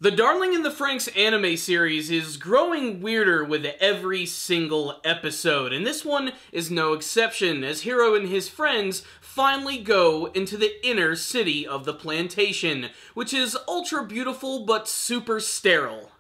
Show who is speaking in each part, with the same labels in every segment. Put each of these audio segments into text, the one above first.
Speaker 1: The Darling in the Franxx anime series is growing weirder with every single episode, and this one is no exception, as Hiro and his friends finally go into the inner city of the plantation, which is ultra beautiful but super sterile.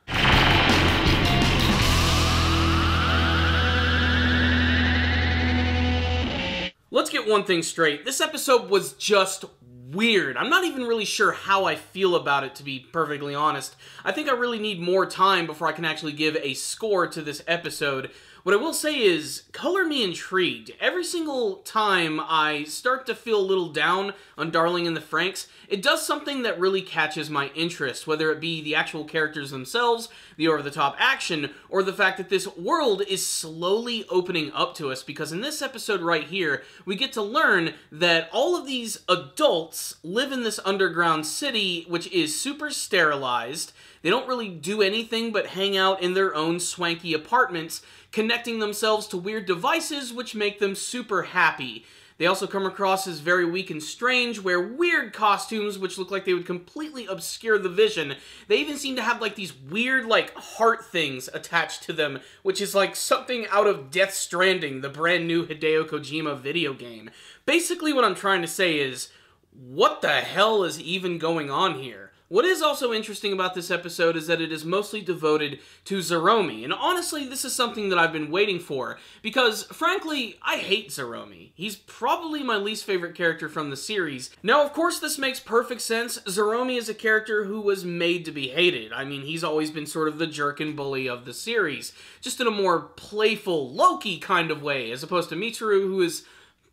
Speaker 1: Let's get one thing straight. This episode was just weird. I'm not even really sure how I feel about it, to be perfectly honest. I think I really need more time before I can actually give a score to this episode. What I will say is, color me intrigued. Every single time I start to feel a little down on Darling in the Franxx, it does something that really catches my interest, whether it be the actual characters themselves, the over-the-top action, or the fact that this world is slowly opening up to us, because in this episode right here, we get to learn that all of these adults live in this underground city, which is super sterilized. They don't really do anything but hang out in their own swanky apartments, connecting themselves to weird devices which make them super happy. They also come across as very weak and strange, wear weird costumes which look like they would completely obscure the vision. They even seem to have like these weird like heart things attached to them, which is like something out of Death Stranding, the brand new Hideo Kojima video game. Basically what I'm trying to say is, what the hell is even going on here? What is also interesting about this episode is that it is mostly devoted to Zeromi, and honestly, this is something that I've been waiting for, because, frankly, I hate Zeromi. He's probably my least favorite character from the series. Now, of course, this makes perfect sense. Zeromi is a character who was made to be hated. I mean, he's always been sort of the jerk and bully of the series, just in a more playful, low-key kind of way, as opposed to Mitsuru, who is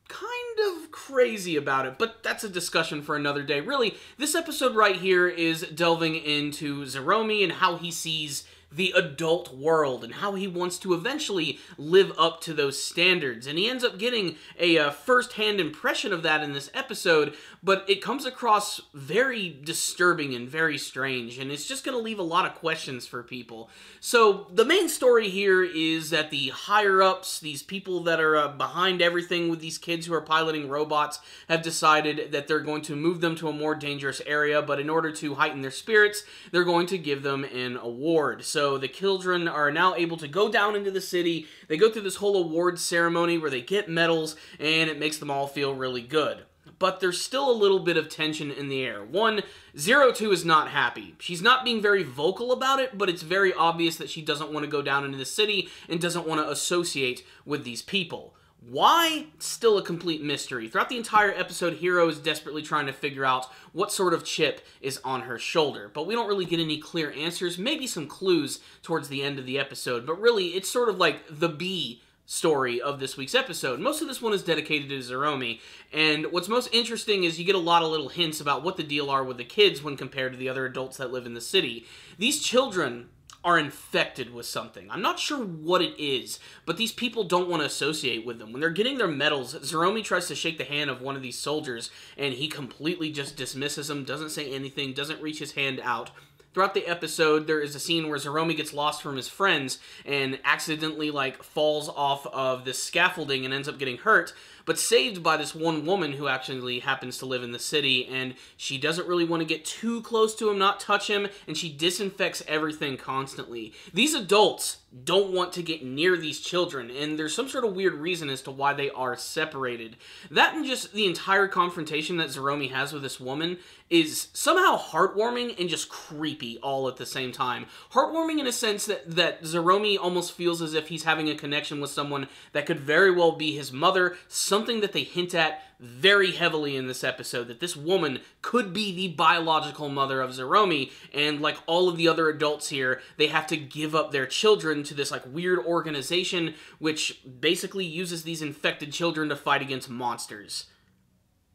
Speaker 1: kind of crazy about it, but that's a discussion for another day. Really, this episode right here is delving into Zeromi and how he sees the adult world and how he wants to eventually live up to those standards. And he ends up getting a first-hand impression of that in this episode, but it comes across very disturbing and very strange, and it's just going to leave a lot of questions for people. So the main story here is that the higher-ups, these people that are behind everything with these kids who are piloting robots, have decided that they're going to move them to a more dangerous area, but in order to heighten their spirits, they're going to give them an award. So the children are now able to go down into the city. They go through this whole award ceremony where they get medals, and it makes them all feel really good. But there's still a little bit of tension in the air. One, 02 is not happy. She's not being very vocal about it, but it's very obvious that she doesn't want to go down into the city and doesn't want to associate with these people. Why? Still a complete mystery. Throughout the entire episode, Hiro is desperately trying to figure out what sort of chip is on her shoulder, but we don't really get any clear answers, maybe some clues towards the end of the episode, but really, it's sort of like the B story of this week's episode. Most of this one is dedicated to Zeromi, and what's most interesting is you get a lot of little hints about what the deal are with the kids when compared to the other adults that live in the city. These children are infected with something. I'm not sure what it is, but these people don't want to associate with them. When they're getting their medals, Zeromi tries to shake the hand of one of these soldiers, and he completely just dismisses him, doesn't say anything, doesn't reach his hand out. Throughout the episode, there is a scene where Zeromi gets lost from his friends and accidentally, like, falls off of this scaffolding and ends up getting hurt, but saved by this one woman who actually happens to live in the city, and she doesn't really want to get too close to him, not touch him, and she disinfects everything constantly. These adults don't want to get near these children, and there's some sort of weird reason as to why they are separated. That and just the entire confrontation that Zeromi has with this woman is somehow heartwarming and just creepy all at the same time. Heartwarming in a sense that Zeromi almost feels as if he's having a connection with someone that could very well be his mother, something that they hint at very heavily in this episode, that this woman could be the biological mother of Zeromi, and like all of the other adults here, they have to give up their children to this like weird organization which basically uses these infected children to fight against monsters.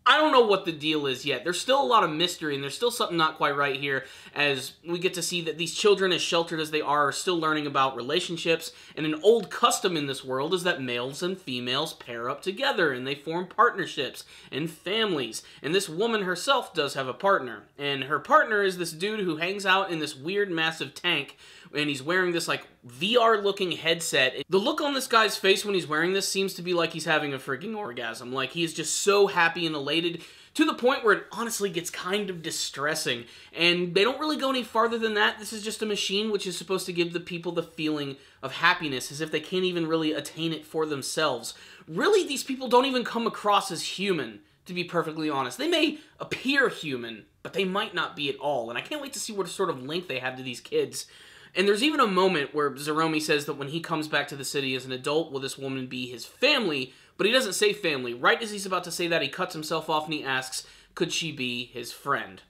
Speaker 1: I don't know what the deal is yet. There's still a lot of mystery, and there's still something not quite right here, as we get to see that these children, as sheltered as they are still learning about relationships, and an old custom in this world is that males and females pair up together, and they form partnerships and families. And this woman herself does have a partner, and her partner is this dude who hangs out in this weird massive tank, and he's wearing this like VR-looking headset. The look on this guy's face when he's wearing this seems to be like he's having a freaking orgasm. Like, he is just so happy and elated to the point where it honestly gets kind of distressing. And they don't really go any farther than that. This is just a machine which is supposed to give the people the feeling of happiness, as if they can't even really attain it for themselves. Really, these people don't even come across as human, to be perfectly honest. They may appear human, but they might not be at all. And I can't wait to see what sort of link they have to these kids. And there's even a moment where Zeromi says that when he comes back to the city as an adult, will this woman be his family? But he doesn't say family. Right as he's about to say that, he cuts himself off and he asks, could she be his friend?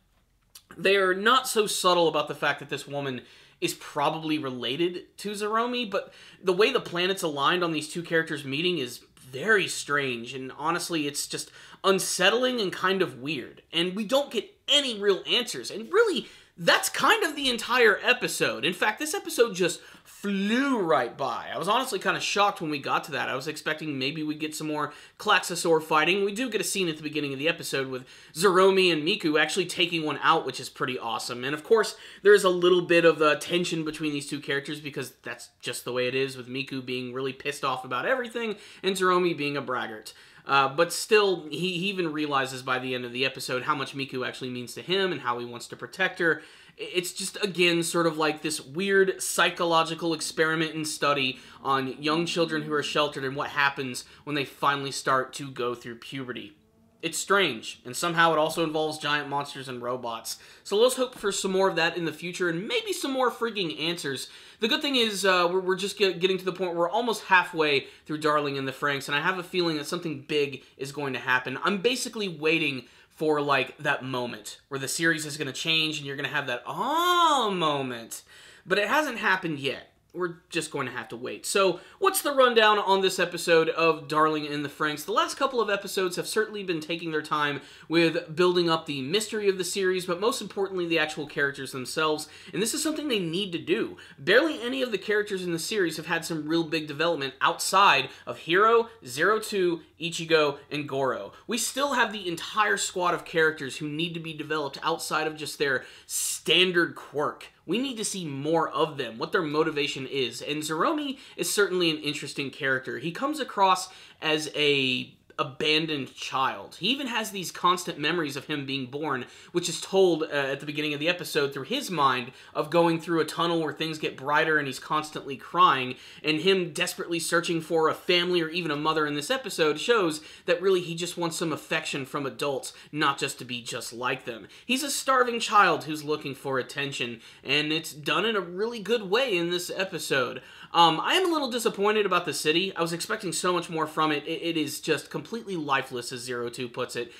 Speaker 1: They are not so subtle about the fact that this woman is probably related to Zeromi, but the way the planets aligned on these two characters meeting is very strange, and honestly, it's just unsettling and kind of weird. And we don't get any real answers, and really, that's kind of the entire episode. In fact, this episode just flew right by. I was honestly kind of shocked when we got to that. I was expecting maybe we'd get some more Klaxosaur fighting. We do get a scene at the beginning of the episode with Zeromi and Miku actually taking one out, which is pretty awesome. And of course, there's a little bit of tension between these two characters because that's just the way it is, with Miku being really pissed off about everything and Zeromi being a braggart. But still, he even realizes by the end of the episode how much Miku actually means to him and how he wants to protect her. It's just, again, sort of like this weird psychological experiment and study on young children who are sheltered and what happens when they finally start to go through puberty. It's strange, and somehow it also involves giant monsters and robots. So let's hope for some more of that in the future, and maybe some more freaking answers. The good thing is, we're just getting to the point where we're almost halfway through Darling in the Franxx, and I have a feeling that something big is going to happen. I'm basically waiting for, like, that moment where the series is going to change, and you're going to have that, oh, moment. But it hasn't happened yet. We're just going to have to wait. So, what's the rundown on this episode of Darling in the Franxx? The last couple of episodes have certainly been taking their time with building up the mystery of the series, but most importantly, the actual characters themselves. And this is something they need to do. Barely any of the characters in the series have had some real big development outside of Hiro, Zero Two, Ichigo, and Goro. We still have the entire squad of characters who need to be developed outside of just their standard quirk. We need to see more of them, what their motivation is. And Zeromi is certainly an interesting character. He comes across as a abandoned child. He even has these constant memories of him being born, which is told at the beginning of the episode through his mind of going through a tunnel where things get brighter and he's constantly crying, and him desperately searching for a family or even a mother in this episode shows that really he just wants some affection from adults, not just to be just like them. He's a starving child who's looking for attention, and it's done in a really good way in this episode. I am a little disappointed about the city. I was expecting so much more from it. It is just completely lifeless, as Zero Two puts it.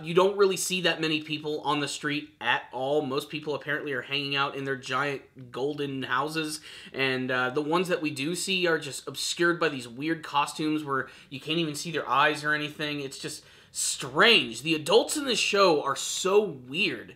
Speaker 1: You don't really see that many people on the street at all. Most people apparently are hanging out in their giant golden houses, and the ones that we do see are just obscured by these weird costumes where you can't even see their eyes or anything. It's just strange. The adults in this show are so weird.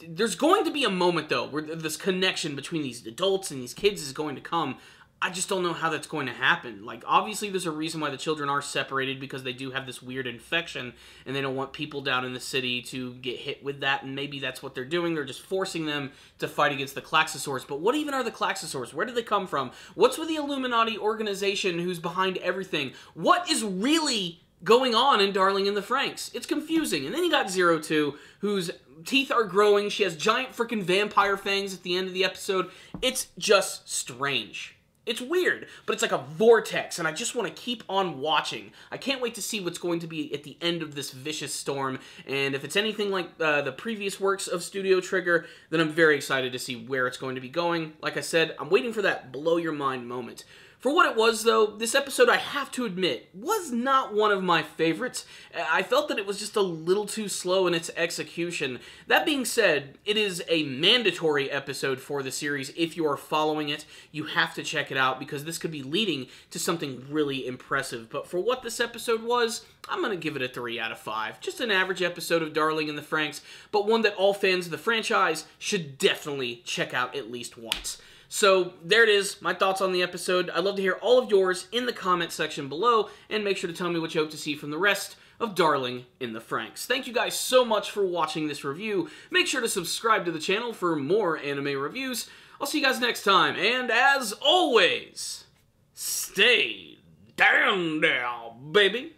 Speaker 1: There's going to be a moment, though, where this connection between these adults and these kids is going to come. I just don't know how that's going to happen. Like, obviously there's a reason why the children are separated, because they do have this weird infection, and they don't want people down in the city to get hit with that, and maybe that's what they're doing. They're just forcing them to fight against the Klaxosaurs. But what even are the Klaxosaurs? Where did they come from? What's with the Illuminati organization who's behind everything? What is really going on in Darling in the Franxx? It's confusing. And then you got Zero Two, whose teeth are growing. She has giant freaking vampire fangs at the end of the episode. It's just strange. It's weird, but it's like a vortex, and I just want to keep on watching. I can't wait to see what's going to be at the end of this vicious storm, and if it's anything like the previous works of Studio Trigger, then I'm very excited to see where it's going to be going. Like I said, I'm waiting for that blow-your-mind moment. For what it was, though, this episode, I have to admit, was not one of my favorites. I felt that it was just a little too slow in its execution. That being said, it is a mandatory episode for the series. If you are following it, you have to check it out, because this could be leading to something really impressive. But for what this episode was, I'm going to give it a 3 out of 5. Just an average episode of Darling in the Franxx, but one that all fans of the franchise should definitely check out at least once. So, there it is, my thoughts on the episode. I'd love to hear all of yours in the comment section below, and make sure to tell me what you hope to see from the rest of Darling in the Franxx. Thank you guys so much for watching this review. Make sure to subscribe to the channel for more anime reviews. I'll see you guys next time, and as always, stay down there, baby.